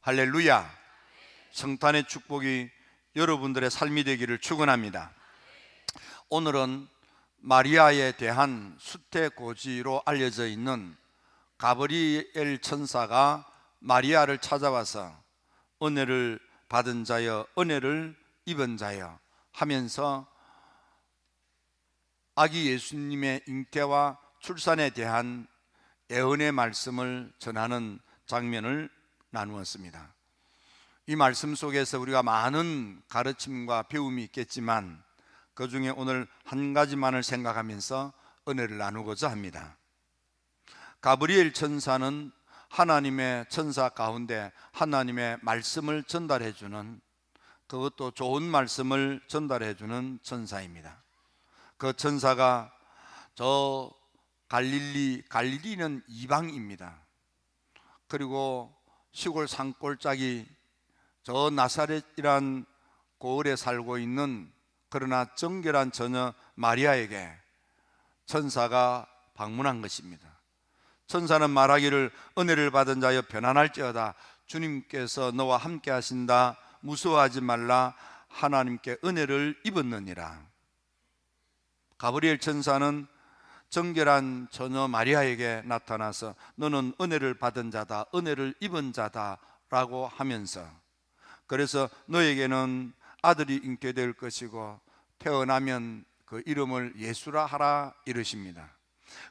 할렐루야. 성탄의 축복이 여러분들의 삶이 되기를 축원합니다. 오늘은 마리아에 대한 수태고지로 알려져 있는 가브리엘 천사가 마리아를 찾아와서 은혜를 받은 자여, 은혜를 입은 자여 하면서 아기 예수님의 잉태와 출산에 대한 예언의 말씀을 전하는 장면을 나누었습니다. 이 말씀 속에서 우리가 많은 가르침과 배움이 있겠지만 그 중에 오늘 한 가지만을 생각하면서 은혜를 나누고자 합니다. 가브리엘 천사는 하나님의 천사 가운데 하나님의 말씀을 전달해 주는, 그것도 좋은 말씀을 전달해 주는 천사입니다. 그 천사가 저 갈릴리는 이방입니다. 그리고 시골 산골짜기 저 나사렛이란 고을에 살고 있는 그러나 정결한 처녀 마리아에게 천사가 방문한 것입니다. 천사는 말하기를 은혜를 받은 자여 편안할지어다, 주님께서 너와 함께 하신다, 무서워하지 말라, 하나님께 은혜를 입었느니라. 가브리엘 천사는 정결한 처녀 마리아에게 나타나서 너는 은혜를 받은 자다, 은혜를 입은 자다 라고 하면서, 그래서 너에게는 아들이 잉태될 것이고 태어나면 그 이름을 예수라 하라 이르십니다.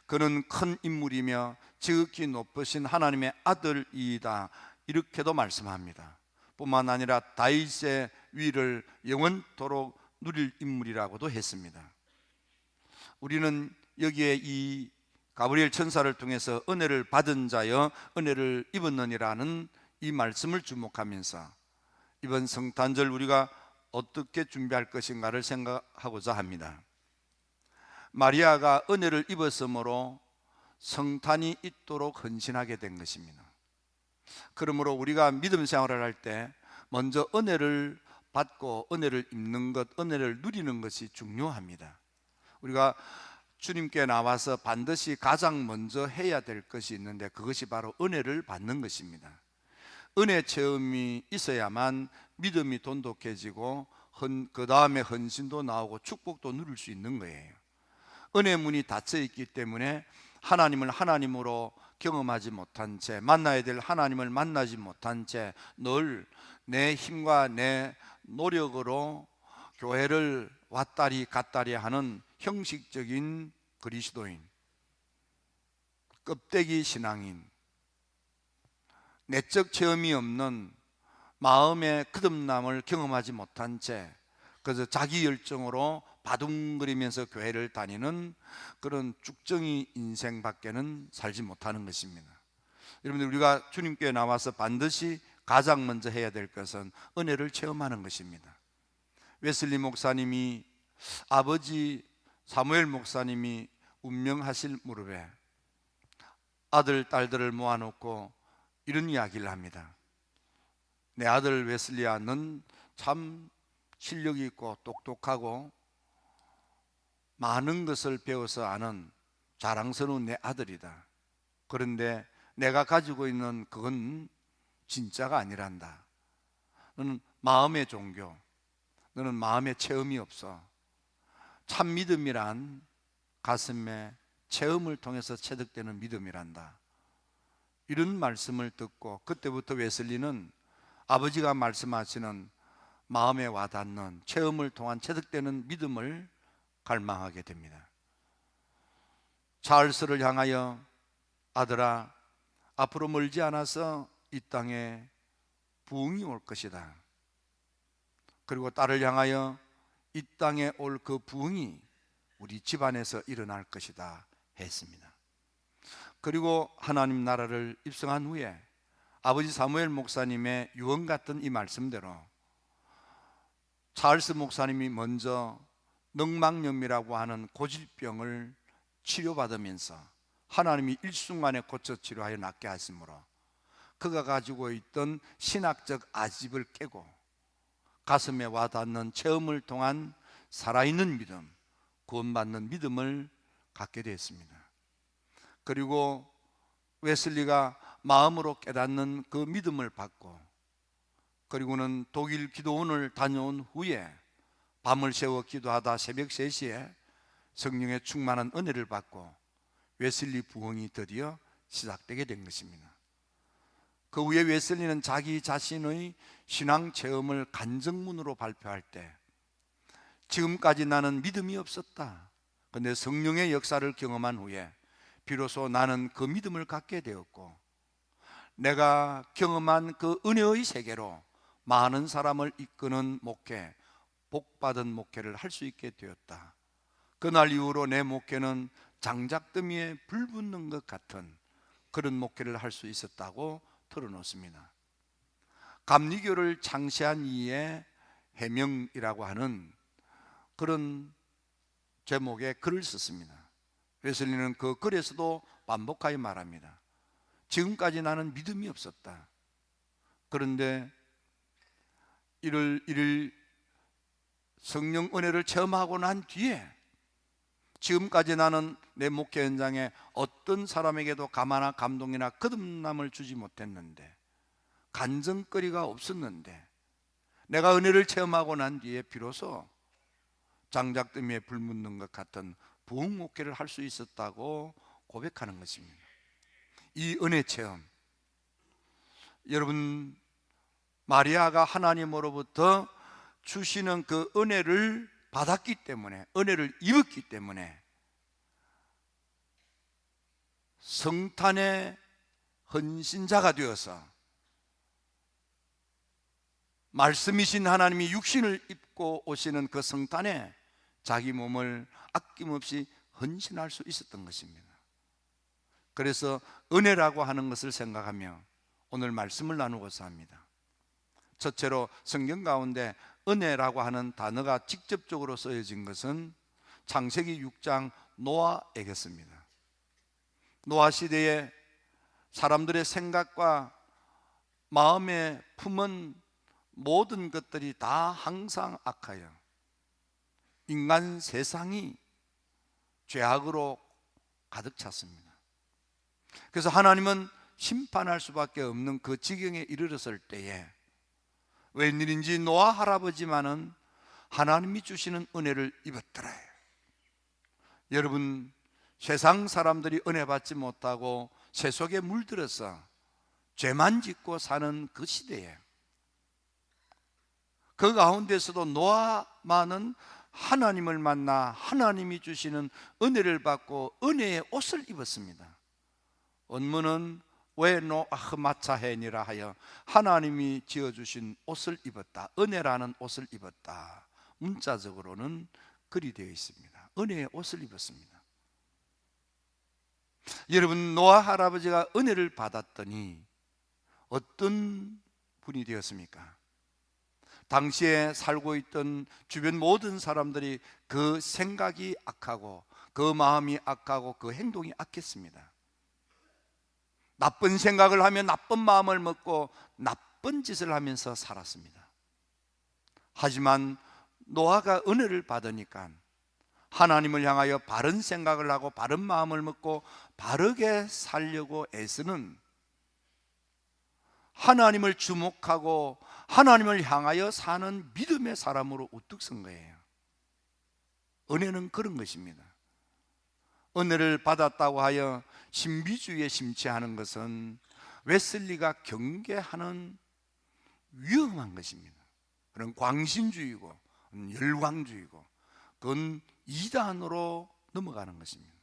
그는 큰 인물이며 지극히 높으신 하나님의 아들이다, 이렇게도 말씀합니다. 뿐만 아니라 다윗의 위를 영원토록 누릴 인물이라고도 했습니다. 우리는 여기에 이 가브리엘 천사를 통해서 은혜를 받은 자여 은혜를 입었느니라는 이 말씀을 주목하면서 이번 성탄절 우리가 어떻게 준비할 것인가를 생각하고자 합니다. 마리아가 은혜를 입었으므로 성탄이 있도록 헌신하게 된 것입니다. 그러므로 우리가 믿음 생활을 할 때 먼저 은혜를 받고 은혜를 입는 것, 은혜를 누리는 것이 중요합니다. 우리가 주님께 나와서 반드시 가장 먼저 해야 될 것이 있는데 그것이 바로 은혜를 받는 것입니다. 은혜 체험이 있어야만 믿음이 돈독해지고 그 다음에 헌신도 나오고 축복도 누릴 수 있는 거예요. 은혜 문이 닫혀 있기 때문에 하나님을 하나님으로 경험하지 못한 채, 만나야 될 하나님을 만나지 못한 채 늘 내 힘과 내 노력으로 교회를 왔다리 갔다리 하는 형식적인 그리스도인, 껍데기 신앙인, 내적 체험이 없는 마음의 거듭남을 경험하지 못한 채 그래서 자기 열정으로 바둥거리면서 교회를 다니는 그런 쭉정이 인생밖에는 살지 못하는 것입니다. 여러분들, 우리가 주님께 나와서 반드시 가장 먼저 해야 될 것은 은혜를 체험하는 것입니다. 웨슬리 목사님이 아버지 사무엘 목사님이 운명하실 무렵에 아들 딸들을 모아놓고 이런 이야기를 합니다. 내 아들 웨슬리야, 넌 참 실력이 있고 똑똑하고 많은 것을 배워서 아는 자랑스러운 내 아들이다. 그런데 내가 가지고 있는 그건 진짜가 아니란다. 너는 마음의 종교, 너는 마음의 체험이 없어. 참 믿음이란 가슴에 체험을 통해서 체득되는 믿음이란다. 이런 말씀을 듣고 그때부터 웨슬리는 아버지가 말씀하시는 마음에 와닿는 체험을 통한 체득되는 믿음을 갈망하게 됩니다. 찰스를 향하여 아들아, 앞으로 멀지 않아서 이 땅에 부흥이 올 것이다. 그리고 딸을 향하여 이 땅에 올 그 부흥이 우리 집안에서 일어날 것이다 했습니다. 그리고 하나님 나라를 입성한 후에 아버지 사무엘 목사님의 유언 같은 이 말씀대로 찰스 목사님이 먼저 늑막염이라고 하는 고질병을 치료받으면서 하나님이 일순간에 고쳐 치료하여 낫게 하심으로 그가 가지고 있던 신학적 아집을 깨고 가슴에 와닿는 체험을 통한 살아있는 믿음, 구원받는 믿음을 갖게 되었습니다. 그리고 웨슬리가 마음으로 깨닫는 그 믿음을 받고 그리고는 독일 기도원을 다녀온 후에 밤을 새워 기도하다 새벽 3시에 성령의 충만한 은혜를 받고 웨슬리 부흥이 드디어 시작되게 된 것입니다. 그 후에 웨슬리는 자기 자신의 신앙 체험을 간증문으로 발표할 때 지금까지 나는 믿음이 없었다. 그런데 성령의 역사를 경험한 후에 비로소 나는 그 믿음을 갖게 되었고 내가 경험한 그 은혜의 세계로 많은 사람을 이끄는 목회, 복받은 목회를 할 수 있게 되었다. 그날 이후로 내 목회는 장작더미에 불 붙는 것 같은 그런 목회를 할 수 있었다고 털어놓습니다. 감리교를 창시한 이의 해명이라고 하는 그런 제목의 글을 썼습니다. 웨슬리는 그 글에서도 반복하여 말합니다. 지금까지 나는 믿음이 없었다. 그런데 이를 성령 은혜를 체험하고 난 뒤에 지금까지 나는 내 목회 현장에 어떤 사람에게도 가마나 감동이나 거듭남을 주지 못했는데, 간증거리가 없었는데, 내가 은혜를 체험하고 난 뒤에 비로소 장작더미에 불 묻는 것 같은 부흥 목회를 할 수 있었다고 고백하는 것입니다. 이 은혜 체험, 여러분, 마리아가 하나님으로부터 주시는 그 은혜를 받았기 때문에, 은혜를 입었기 때문에 성탄의 헌신자가 되어서 말씀이신 하나님이 육신을 입고 오시는 그 성탄에 자기 몸을 아낌없이 헌신할 수 있었던 것입니다. 그래서 은혜라고 하는 것을 생각하며 오늘 말씀을 나누고자 합니다. 첫째로 성경 가운데 은혜라고 하는 단어가 직접적으로 쓰여진 것은 창세기 6장 노아에게습니다. 노아 시대에 사람들의 생각과 마음에 품은 모든 것들이 다 항상 악하여 인간 세상이 죄악으로 가득 찼습니다. 그래서 하나님은 심판할 수밖에 없는 그 지경에 이르렀을 때에 웬일인지 노아 할아버지만은 하나님이 주시는 은혜를 입었더라. 여러분, 세상 사람들이 은혜 받지 못하고 새 속에 물들어서 죄만 짓고 사는 그 시대에 그 가운데서도 노아만은 하나님을 만나 하나님이 주시는 은혜를 받고 은혜의 옷을 입었습니다. 원문은 왜 노아흐마차헤니라 하여 하나님이 지어주신 옷을 입었다, 은혜라는 옷을 입었다. 문자적으로는 그리 되어 있습니다. 은혜의 옷을 입었습니다. 여러분, 노아 할아버지가 은혜를 받았더니 어떤 분이 되었습니까? 당시에 살고 있던 주변 모든 사람들이 그 생각이 악하고 그 마음이 악하고 그 행동이 악했습니다. 나쁜 생각을 하며 나쁜 마음을 먹고 나쁜 짓을 하면서 살았습니다. 하지만 노아가 은혜를 받으니까 하나님을 향하여 바른 생각을 하고 바른 마음을 먹고 바르게 살려고 애쓰는, 하나님을 주목하고 하나님을 향하여 사는 믿음의 사람으로 우뚝 선 거예요. 은혜는 그런 것입니다. 은혜를 받았다고 하여 신비주의에 심취하는 것은 웨슬리가 경계하는 위험한 것입니다. 그런 광신주의고 열광주의고 그건 이단으로 넘어가는 것입니다.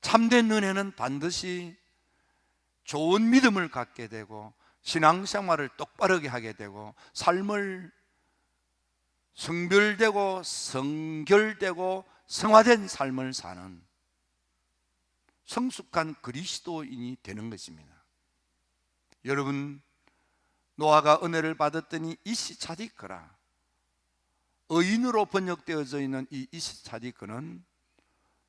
참된 은혜는 반드시 좋은 믿음을 갖게 되고 신앙생활을 똑바르게 하게 되고 삶을 성별되고 성결되고 성화된 삶을 사는 성숙한 그리스도인이 되는 것입니다. 여러분, 노아가 은혜를 받았더니 이시차디크라, 의인으로 번역되어져 있는 이 이시차디크는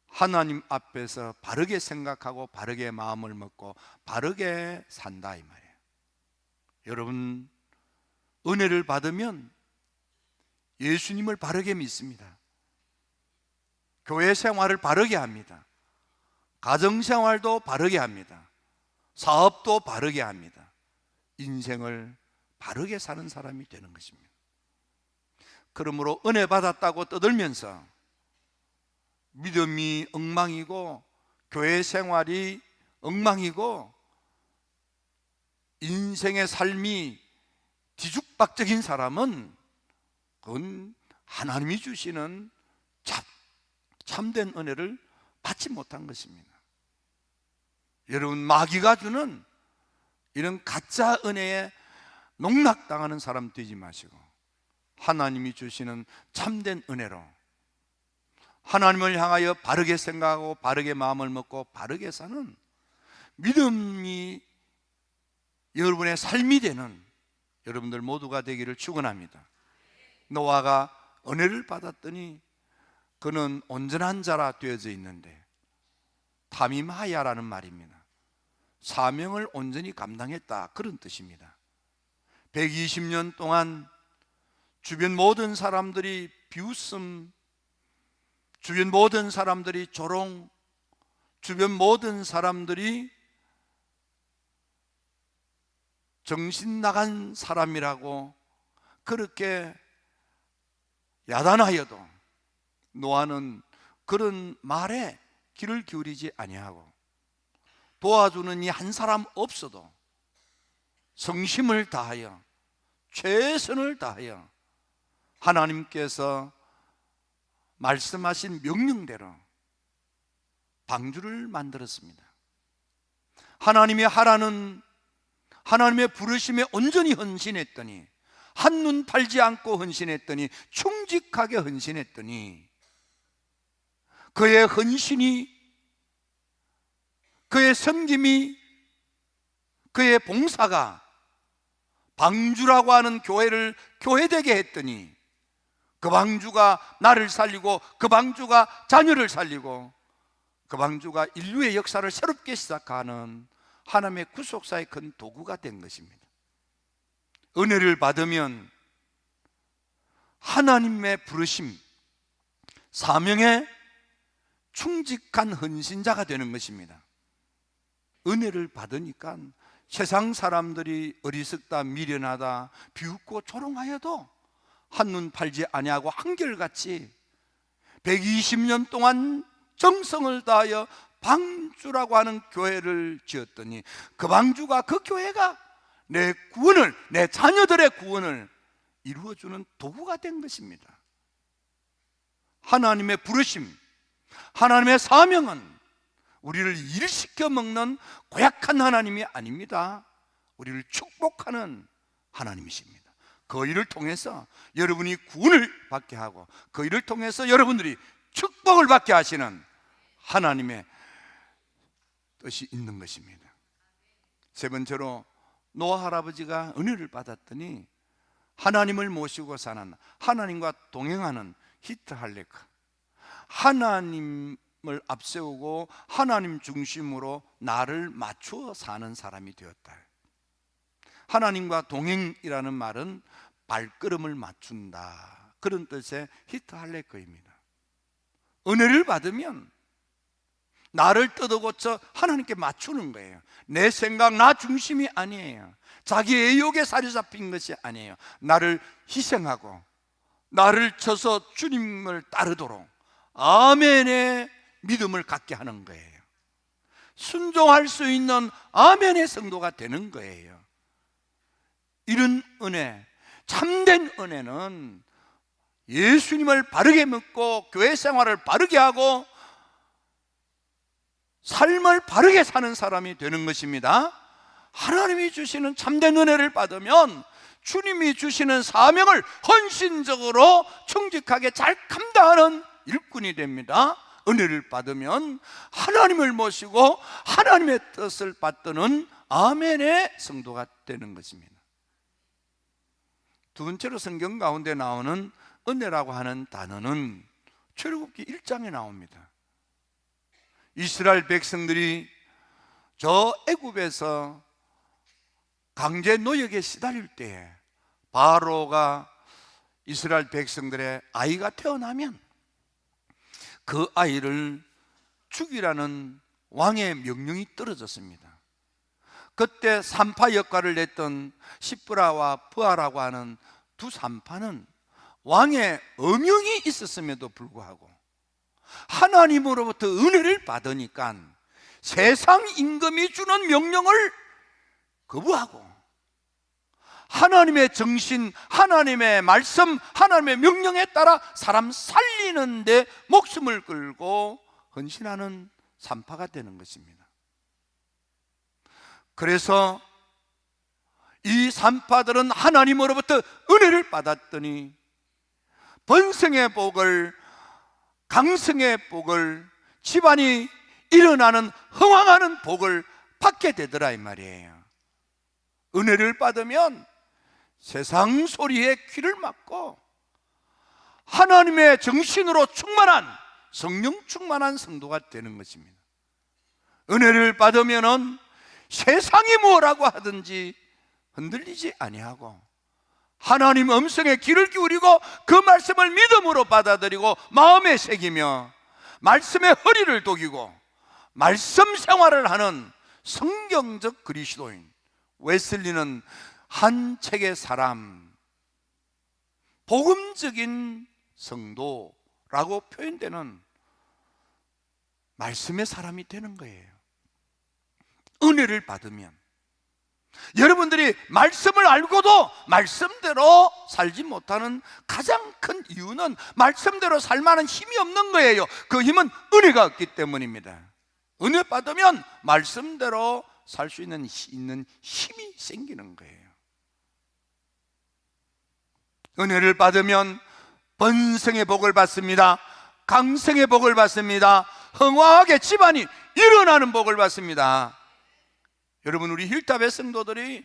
하나님 앞에서 바르게 생각하고 바르게 마음을 먹고 바르게 산다 이 말이에요. 여러분, 은혜를 받으면 예수님을 바르게 믿습니다. 교회 생활을 바르게 합니다. 가정생활도 바르게 합니다. 사업도 바르게 합니다. 인생을 바르게 사는 사람이 되는 것입니다. 그러므로 은혜 받았다고 떠들면서 믿음이 엉망이고 교회 생활이 엉망이고 인생의 삶이 뒤죽박죽인 사람은 그건 하나님이 주시는 참된 은혜를 받지 못한 것입니다. 여러분, 마귀가 주는 이런 가짜 은혜에 농락당하는 사람 되지 마시고 하나님이 주시는 참된 은혜로 하나님을 향하여 바르게 생각하고 바르게 마음을 먹고 바르게 사는 믿음이 여러분의 삶이 되는 여러분들 모두가 되기를 축원합니다. 노아가 은혜를 받았더니 그는 온전한 자라 되어져 있는데, 타밈하야라는 말입니다. 사명을 온전히 감당했다, 그런 뜻입니다. 120년 동안 주변 모든 사람들이 비웃음, 주변 모든 사람들이 조롱, 주변 모든 사람들이 정신 나간 사람이라고 그렇게 야단하여도 노아는 그런 말에 귀를 기울이지 아니하고 도와주는 이 한 사람 없어도 성심을 다하여 최선을 다하여 하나님께서 말씀하신 명령대로 방주를 만들었습니다. 하나님이 하라는 하나님의 부르심에 온전히 헌신했더니, 한눈 팔지 않고 헌신했더니, 충직하게 헌신했더니 그의 헌신이, 그의 섬김이, 그의 봉사가 방주라고 하는 교회를 교회되게 했더니 그 방주가 나를 살리고 그 방주가 자녀를 살리고 그 방주가 인류의 역사를 새롭게 시작하는 하나님의 구속사의 큰 도구가 된 것입니다. 은혜를 받으면 하나님의 부르심, 사명에 충직한 헌신자가 되는 것입니다. 은혜를 받으니까 세상 사람들이 어리석다, 미련하다, 비웃고 조롱하여도 한눈 팔지 아니하고 한결같이 120년 동안 정성을 다하여 방주라고 하는 교회를 지었더니 그 방주가, 그 교회가 내 구원을, 내 자녀들의 구원을 이루어주는 도구가 된 것입니다. 하나님의 부르심, 하나님의 사명은 우리를 일시켜 먹는 고약한 하나님이 아닙니다. 우리를 축복하는 하나님이십니다. 그 일을 통해서 여러분이 구원을 받게 하고 그 일을 통해서 여러분들이 축복을 받게 하시는 하나님의 뜻이 있는 것입니다. 세 번째로, 노아 할아버지가 은혜를 받았더니 하나님을 모시고 사는, 하나님과 동행하는 히트 할레크, 하나님을 앞세우고 하나님 중심으로 나를 맞추어 사는 사람이 되었다. 하나님과 동행이라는 말은 발걸음을 맞춘다, 그런 뜻의 히트 할레크입니다. 은혜를 받으면 나를 뜯어고쳐 하나님께 맞추는 거예요. 내 생각, 나 중심이 아니에요. 자기 의욕에 사로잡힌 것이 아니에요. 나를 희생하고 나를 쳐서 주님을 따르도록 아멘의 믿음을 갖게 하는 거예요. 순종할 수 있는 아멘의 성도가 되는 거예요. 이런 은혜, 참된 은혜는 예수님을 바르게 믿고 교회 생활을 바르게 하고 삶을 바르게 사는 사람이 되는 것입니다. 하나님이 주시는 참된 은혜를 받으면 주님이 주시는 사명을 헌신적으로 충직하게 잘 감당하는 일꾼이 됩니다. 은혜를 받으면 하나님을 모시고 하나님의 뜻을 받드는 아멘의 성도가 되는 것입니다. 두 번째로 성경 가운데 나오는 은혜라고 하는 단어는 출애굽기 1장에 나옵니다. 이스라엘 백성들이 저 애굽에서 강제 노역에 시달릴 때에 바로가 이스라엘 백성들의 아이가 태어나면 그 아이를 죽이라는 왕의 명령이 떨어졌습니다. 그때 산파 역할을 냈던 시브라와 부하라고 하는 두 산파는 왕의 엄명이 있었음에도 불구하고 하나님으로부터 은혜를 받으니까 세상 임금이 주는 명령을 거부하고 하나님의 정신, 하나님의 말씀, 하나님의 명령에 따라 사람 살리는 데 목숨을 걸고 헌신하는 산파가 되는 것입니다. 그래서 이 산파들은 하나님으로부터 은혜를 받았더니 번성의 복을, 강성의 복을, 집안이 일어나는 흥왕하는 복을 받게 되더라 이 말이에요. 은혜를 받으면 세상 소리에 귀를 막고 하나님의 정신으로 충만한, 성령 충만한 성도가 되는 것입니다. 은혜를 받으면은 세상이 뭐라고 하든지 흔들리지 아니하고 하나님 음성에 귀를 기울이고 그 말씀을 믿음으로 받아들이고 마음에 새기며 말씀에 허리를 독이고 말씀 생활을 하는 성경적 그리스도인, 웨슬리는 한 책의 사람, 복음적인 성도라고 표현되는 말씀의 사람이 되는 거예요. 은혜를 받으면. 여러분들이 말씀을 알고도 말씀대로 살지 못하는 가장 큰 이유는 말씀대로 살 만한 힘이 없는 거예요. 그 힘은 은혜가 없기 때문입니다. 은혜 받으면 말씀대로 살 수 있는 힘이 생기는 거예요. 은혜를 받으면 번성의 복을 받습니다. 강성의 복을 받습니다. 흥왕하게 집안이 일어나는 복을 받습니다. 여러분, 우리 힐탑의 성도들이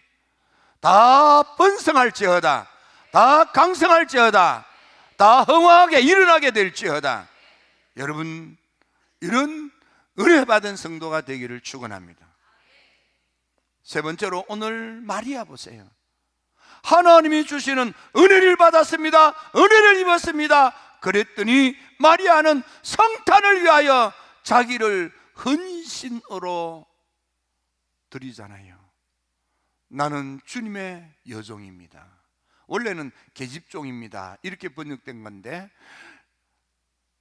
다 번성할지어다, 다 강성할지어다, 다 흥왕하게 일어나게 될지어다. 여러분, 이런 은혜 받은 성도가 되기를 축원합니다. 세 번째로 오늘 마리아 보세요. 하나님이 주시는 은혜를 받았습니다. 은혜를 입었습니다. 그랬더니 마리아는 성탄을 위하여 자기를 헌신으로 드리잖아요. 나는 주님의 여종입니다. 원래는 계집종입니다. 이렇게 번역된 건데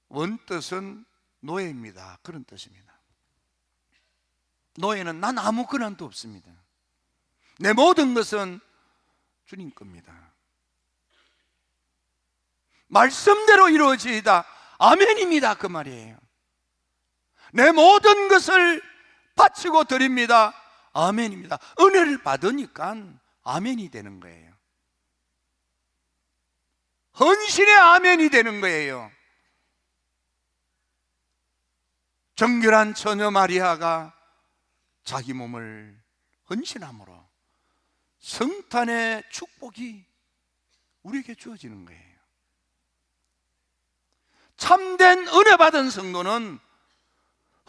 원뜻은 노예입니다. 그런 뜻입니다. 노예는 난 아무 권한도 없습니다. 내 모든 것은 주님 겁니다. 말씀대로 이루어지이다. 아멘입니다. 그 말이에요. 내 모든 것을 바치고 드립니다. 아멘입니다. 은혜를 받으니까 아멘이 되는 거예요. 헌신의 아멘이 되는 거예요. 정결한 처녀 마리아가 자기 몸을 헌신함으로 성탄의 축복이 우리에게 주어지는 거예요. 참된 은혜 받은 성도는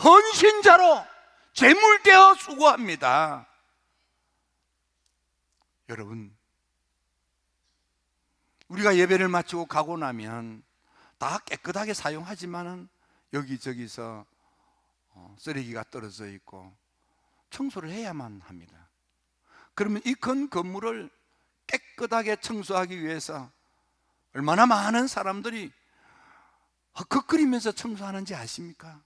헌신자로 제물되어 수고합니다. 여러분, 우리가 예배를 마치고 가고 나면 다 깨끗하게 사용하지만은 여기저기서 쓰레기가 떨어져 있고 청소를 해야만 합니다. 그러면 이 큰 건물을 깨끗하게 청소하기 위해서 얼마나 많은 사람들이 헉헉거리면서 청소하는지 아십니까?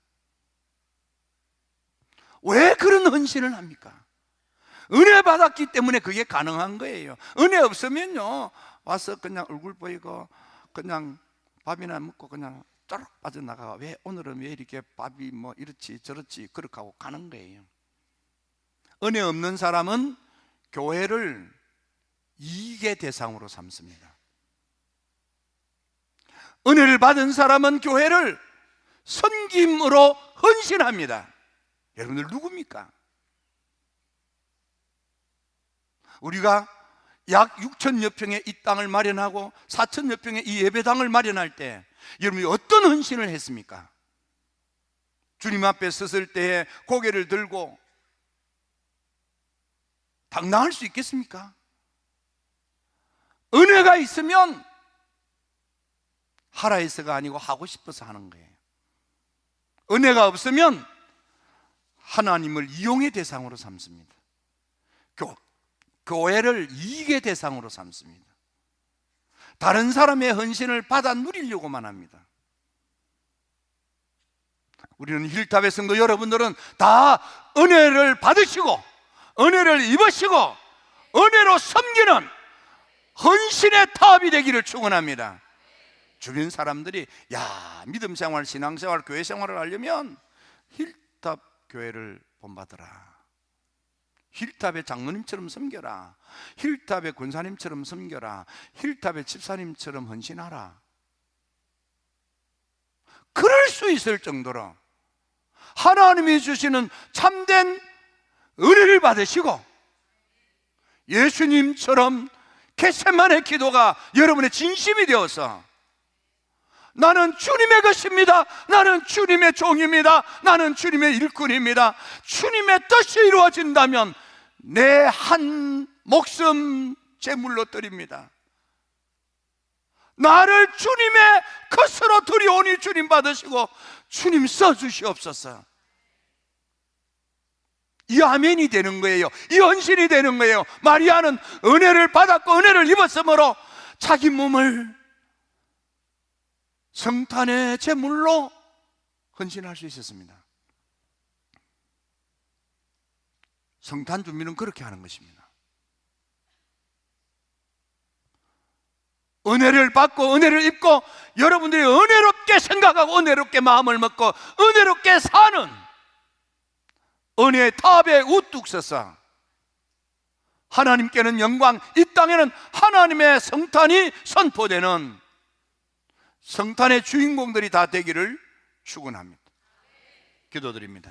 왜 그런 헌신을 합니까? 은혜 받았기 때문에 그게 가능한 거예요. 은혜 없으면요, 와서 그냥 얼굴 보이고 그냥 밥이나 먹고 그냥 쪼록 빠져나가. 왜 오늘은 왜 이렇게 밥이 뭐 이렇지 저렇지 그렇게 하고 가는 거예요. 은혜 없는 사람은 교회를 이익의 대상으로 삼습니다. 은혜를 받은 사람은 교회를 섬김으로 헌신합니다. 여러분들 누굽니까? 우리가 약 6천여 평의 이 땅을 마련하고 4천여 평의 이 예배당을 마련할 때 여러분이 어떤 헌신을 했습니까? 주님 앞에 섰을 때에 고개를 들고 당당할 수 있겠습니까? 은혜가 있으면 하라 해서가 아니고 하고 싶어서 하는 거예요. 은혜가 없으면 하나님을 이용의 대상으로 삼습니다. 교회를 이익의 대상으로 삼습니다. 다른 사람의 헌신을 받아 누리려고만 합니다. 우리는 힐탑의 성도 여러분들은 다 은혜를 받으시고 은혜를 입으시고 은혜로 섬기는 헌신의 탑이 되기를 축원합니다. 주변 사람들이 야, 믿음 생활, 신앙 생활, 교회 생활을 하려면 힐탑 교회를 본받으라, 힐탑의 장로님처럼 섬겨라, 힐탑의 권사님처럼 섬겨라, 힐탑의 집사님처럼 헌신하라. 그럴 수 있을 정도로 하나님이 주시는 참된 은혜를 받으시고 예수님처럼 겟세마네 기도가 여러분의 진심이 되어서 나는 주님의 것입니다, 나는 주님의 종입니다, 나는 주님의 일꾼입니다, 주님의 뜻이 이루어진다면 내 한 목숨 제물로 드립니다, 나를 주님의 것으로 드리오니 주님 받으시고 주님 써주시옵소서. 이 아멘이 되는 거예요. 이 헌신이 되는 거예요. 마리아는 은혜를 받았고 은혜를 입었으므로 자기 몸을 성탄의 제물로 헌신할 수 있었습니다. 성탄 준비는 그렇게 하는 것입니다. 은혜를 받고 은혜를 입고 여러분들이 은혜롭게 생각하고 은혜롭게 마음을 먹고 은혜롭게 사는 은혜의 탑에 우뚝 서서 하나님께는 영광, 이 땅에는 하나님의 성탄이 선포되는 성탄의 주인공들이 다 되기를 축원합니다. 기도드립니다.